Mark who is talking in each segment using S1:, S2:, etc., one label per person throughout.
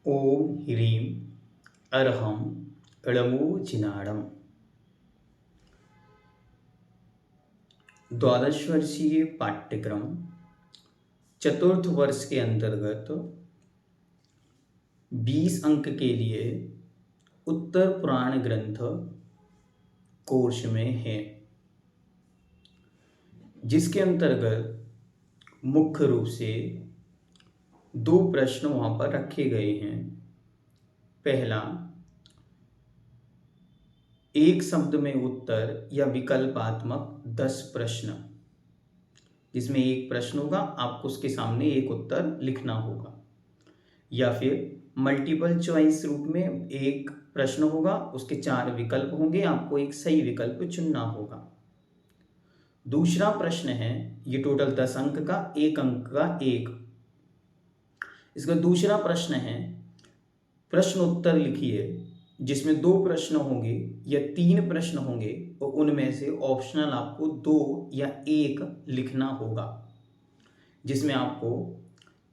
S1: ओम ह्रीं अर्हं ळमोजिनाडम। द्वादश वर्षीय पाठ्यक्रम चतुर्थ वर्ष के अंतर्गत 20 अंक के लिए उत्तर पुराण ग्रंथ कोर्स में है, जिसके अंतर्गत मुख्य रूप से 2 प्रश्न वहाँ पर रखे गए हैं। पहला, एक शब्द में उत्तर या विकल्पात्मक 10 प्रश्न, जिसमें एक प्रश्न होगा, आपको उसके सामने एक उत्तर लिखना होगा, या फिर मल्टीपल चॉइस रूप में एक प्रश्न होगा, उसके 4 विकल्प होंगे, आपको एक सही विकल्प चुनना होगा। दूसरा प्रश्न है, ये टोटल 10 अंक का, 1 अंक का 1। इसका दूसरा प्रश्न है, प्रश्न उत्तर लिखिए, जिसमें 2 प्रश्न होंगे या 3 प्रश्न होंगे और उनमें से ऑप्शनल आपको 2 या 1 लिखना होगा, जिसमें आपको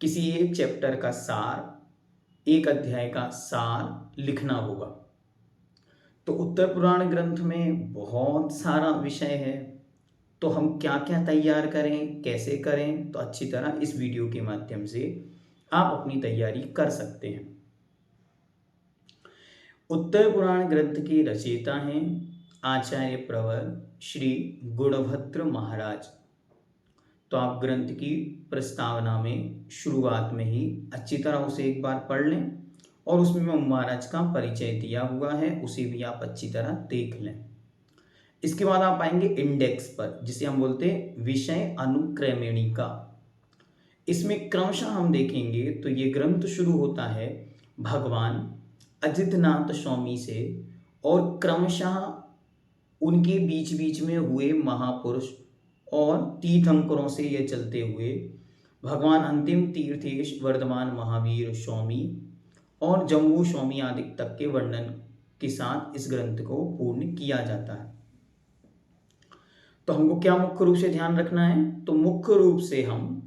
S1: किसी एक चैप्टर का सार, एक अध्याय का सार लिखना होगा। तो उत्तर पुराण ग्रंथ में बहुत सारा विषय है, तो हम क्या क्या तैयार करें, कैसे करें, तो अच्छी तरह इस वीडियो के माध्यम से आप अपनी तैयारी कर सकते हैं। उत्तर पुराण ग्रंथ के रचयिता हैं आचार्य प्रवर श्री गुणभद्र महाराज। तो आप ग्रंथ की प्रस्तावना में शुरुआत में ही अच्छी तरह उसे एक बार पढ़ लें, और उसमें महाराज का परिचय दिया हुआ है, उसे भी आप अच्छी तरह देख लें। इसके बाद आप आएंगे इंडेक्स पर, जिसे हम बोलते हैं विषय अनुक्रमणिका। इसमें क्रमशः हम देखेंगे तो ये ग्रंथ शुरू होता है भगवान अजितनाथ स्वामी से, और क्रमशः उनके बीच बीच में हुए महापुरुष और तीर्थंकरों से ये चलते हुए भगवान अंतिम तीर्थेश वर्धमान महावीर स्वामी और जम्बू स्वामी आदि तक के वर्णन के साथ इस ग्रंथ को पूर्ण किया जाता है। तो हमको क्या मुख्य रूप से ध्यान रखना है, तो मुख्य रूप से हम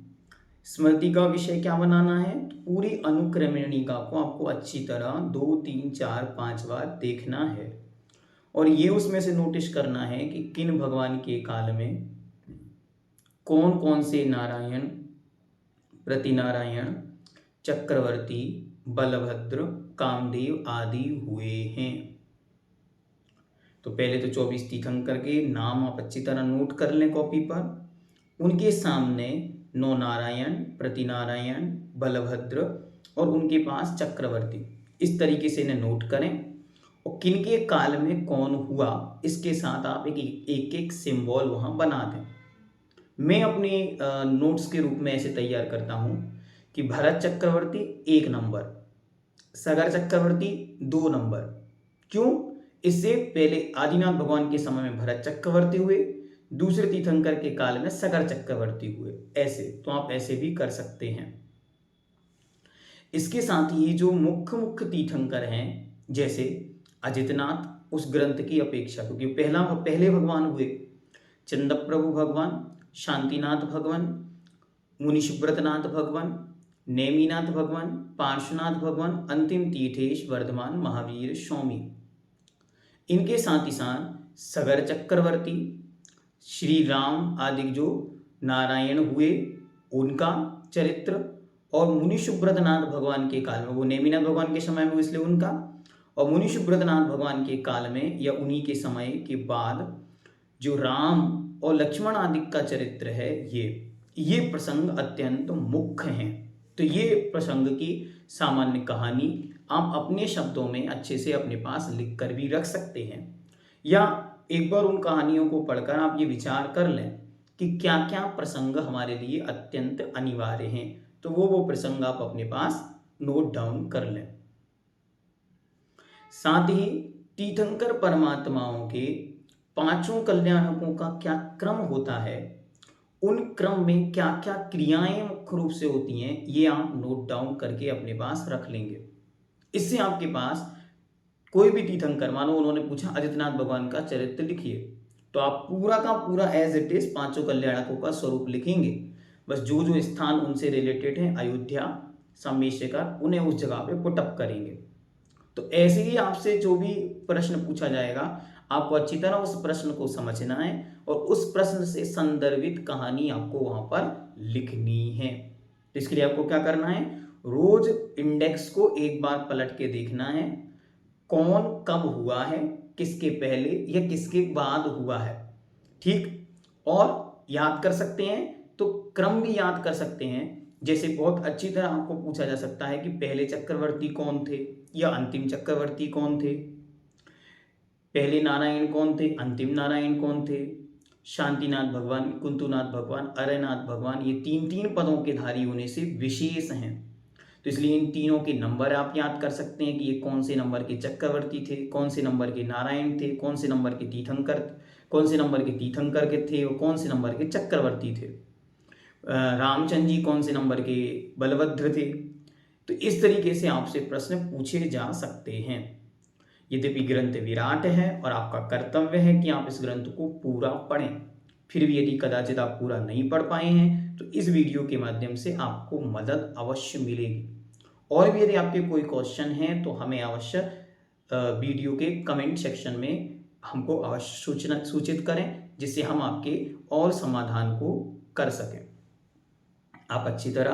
S1: स्मृति का विषय क्या बनाना है, तो पूरी अनुक्रमणिका को आपको अच्छी तरह 2, 3, 4, 5 बार देखना है, और ये उसमें से नोटिस करना है कि किन भगवान के काल में कौन कौन से नारायण, प्रतिनारायण, चक्रवर्ती, बलभद्र, कामदेव आदि हुए हैं। तो पहले तो 24 तीर्थंकर के नाम आप अच्छी तरह नोट कर लें कॉपी पर। उनके सामने 9 नारायण, प्रतिनारायण, बलभद्र और उनके पास चक्रवर्ती, इस तरीके से इन्हें नोट करें, और किनके काल में कौन हुआ, इसके साथ आप एक सिंबल वहाँ बना दें। मैं अपने नोट्स के रूप में ऐसे तैयार करता हूँ कि भरत चक्रवर्ती 1 नंबर, सगर चक्रवर्ती 2 नंबर। क्यों? इससे पहले आदिनाथ भगवान के समय में भरत चक्रवर्ती हुए, दूसरे तीर्थंकर के काल में सगर चक्रवर्ती हुए, ऐसे। तो आप ऐसे भी कर सकते हैं। इसके साथ ही जो मुख्य तीर्थंकर हैं, जैसे अजितनाथ, उस ग्रंथ की अपेक्षा, क्योंकि पहले भगवान हुए चंद्रप्रभु भगवान, शांतिनाथ भगवान, मुनिशुब्रतनाथ भगवान, नेमिनाथ भगवान, पार्श्वनाथ भगवान, अंतिम तीर्थेश वर्धमान महावीर स्वामी। इनके साथ ही साथ सगर चक्रवर्ती, श्री राम आदि जो नारायण हुए उनका चरित्र, और मुनिशुब्रतनाथ भगवान के काल में, वो नेमिनाथ भगवान के समय में इसलिए उनका, और मुनिशुब्रतनाथ भगवान के काल में या उन्हीं के समय के बाद जो राम और लक्ष्मण आदि का चरित्र है, ये प्रसंग अत्यंत मुख्य हैं। तो ये प्रसंग की सामान्य कहानी आप अपने शब्दों में अच्छे से अपने पास लिख कर भी रख सकते हैं, या एक बार उन कहानियों को पढ़कर आप ये विचार कर लें कि क्या क्या प्रसंग हमारे लिए अत्यंत अनिवार्य हैं, तो वो प्रसंग आप अपने पास नोट डाउन कर लें। साथ ही तीर्थंकर परमात्माओं के 5 कल्याणकों का क्या क्रम होता है, उन क्रम में क्या क्या क्रियाएं मुख्य रूप से होती हैं, ये आप नोट डाउन करके अपने पास रख लेंगे। इससे आपके पास कोई भी तीर्थंकर, मानो उन्होंने पूछा अजितनाथ भगवान का चरित्र लिखिए, तो आप पूरा का पूरा एज इट इज 5 कल्याणकों का स्वरूप लिखेंगे। बस जो जो स्थान उनसे रिलेटेड है, अयोध्या, सम्मेशकार उन्हें उस जगह पे पुटअप करेंगे। तो ऐसे ही आपसे जो भी प्रश्न पूछा जाएगा आपको अच्छी तरह उस प्रश्न को समझना है और उस प्रश्न से संदर्भित कहानी आपको वहां पर लिखनी है। तो इसके लिए आपको क्या करना है, रोज इंडेक्स को एक बार पलट के देखना है, कौन कब हुआ है, किसके पहले या किसके बाद हुआ है, ठीक। और याद कर सकते हैं तो क्रम भी याद कर सकते हैं। जैसे बहुत अच्छी तरह आपको पूछा जा सकता है कि पहले चक्रवर्ती कौन थे या अंतिम चक्रवर्ती कौन थे, पहले नारायण कौन थे, अंतिम नारायण कौन थे, शांतिनाथ भगवान, कुंतुनाथ भगवान, अरयनाथ भगवान, ये तीन तीन पदों के धारी होने से विशेष हैं। तो इसलिए इन तीनों के नंबर आप याद कर सकते हैं कि ये कौन से नंबर के चक्रवर्ती थे, कौन से नंबर के नारायण थे, कौन से नंबर के तीर्थंकर, कौन से नंबर के तीर्थंकर के थे और कौन से नंबर के चक्रवर्ती थे। रामचंद्र जी कौन से नंबर के बलभद्र थे। तो इस तरीके से आपसे प्रश्न पूछे जा सकते हैं। यद्यपि ग्रंथ विराट है और आपका कर्तव्य है कि आप इस ग्रंथ को पूरा पढ़ें, फिर भी यदि कदाचित आप पूरा नहीं पढ़ पाए हैं तो इस वीडियो के माध्यम से आपको मदद अवश्य मिलेगी। और भी यदि आपके कोई क्वेश्चन हैं तो हमें अवश्य वीडियो के कमेंट सेक्शन में हमको अवश्य सूचित करें, जिससे हम आपके और समाधान को कर सकें। आप अच्छी तरह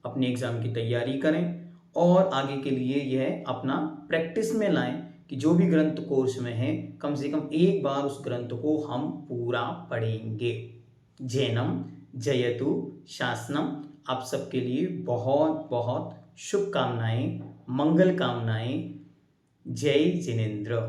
S1: अपने एग्ज़ाम की तैयारी करें और आगे के लिए यह अपना प्रैक्टिस में लाएं कि जो भी ग्रंथ कोर्स में है कम से कम एक बार उस ग्रंथ को हम पूरा पढ़ेंगे। जैनम जयतु शासनम। आप सबके लिए बहुत बहुत शुभकामनाएं, मंगल कामनाएं। जय जिनेन्द्र।